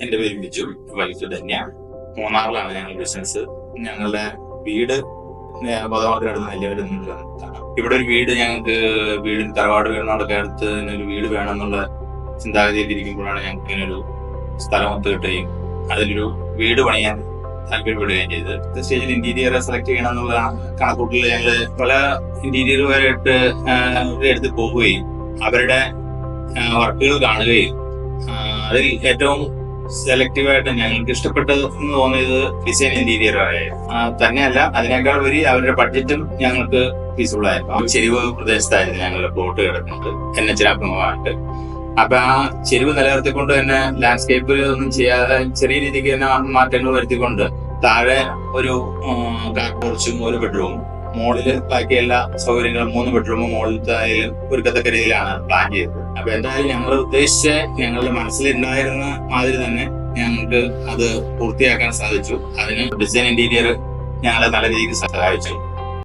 എന്റെ പേര് ബിജു, വൈഫ് തന്നെയാണ്. മൂന്നാറിലാണ് ഞങ്ങൾ ബിസിനസ്. ഞങ്ങളുടെ വീട് പദവാട്ടിനടുത്ത് നെല്ലിയാമ്പതി. ഇവിടെ ഒരു വീട് ഞങ്ങൾക്ക് തറവാട് വീടിനോടൊക്കെ അടുത്ത് ഒരു വീട് വേണമെന്നുള്ള ചിന്താഗതിയിൽ ഇരിക്കുമ്പോഴാണ് ഞങ്ങൾക്ക് ഇങ്ങനൊരു സ്ഥലമൊത്ത് കിട്ടുകയും അതിലൊരു വീട് പണിയാൻ താല്പര്യപ്പെടുകയും ചെയ്തത്. സ്റ്റേജിൽ ഇന്റീരിയർ സെലക്ട് ചെയ്യണം എന്നുള്ള കണക്കൂട്ടിൽ ഞങ്ങൾ പല ഇന്റീരിയറുമായിട്ട് എടുത്ത് പോവുകയും അവരുടെ വർക്കുകൾ കാണുകയും അതിൽ ഏറ്റവും സെലക്റ്റീവായിട്ട് ഞങ്ങൾക്ക് ഇഷ്ടപ്പെട്ടത് എന്ന് തോന്നിയത് ഡിസൈൻ ഇന്റീരിയർ തന്നെയല്ല, അതിനേക്കാൾ വരി അവരുടെ ബഡ്ജറ്റും ഞങ്ങൾക്ക് ഫീസിബിൾ ആയിരുന്നു. ചെരിവ് പ്രദേശത്തായിരുന്നു ഞങ്ങളുടെ പ്ലോട്ട് കിടക്കുന്നത്, NH-ന്. അപ്പൊ ആ ചെരിവ് നിലനിർത്തിക്കൊണ്ട് തന്നെ ലാൻഡ്സ്കേപ്പിൽ ഒന്നും ചെയ്യാതെ ചെറിയ രീതിക്ക് തന്നെ മാറ്റങ്ങൾ വരുത്തിക്കൊണ്ട് താഴെ ഒരു കാർ പോർച്ചും ഒരു ബെഡ്റൂമും, മുകളില് ബാക്കി എല്ലാ സൗകര്യങ്ങളും 3 ബെഡ്റൂമും മുകളിലത്തെ ഒരുക്കത്തക്ക രീതിയിലാണ് പ്ലാൻ ചെയ്തത്. അപ്പൊ എന്തായാലും ഞങ്ങൾ ഉദ്ദേശിച്ച ഞങ്ങളുടെ മനസ്സിലുണ്ടായിരുന്ന മാതിരി തന്നെ ഞങ്ങൾക്ക് അത് പൂർത്തിയാക്കാൻ സാധിച്ചു. അതിന് ഡിസൈൻ ഇന്റീരിയർ ഞങ്ങളെ നല്ല രീതിക്ക് സഹായിച്ചു.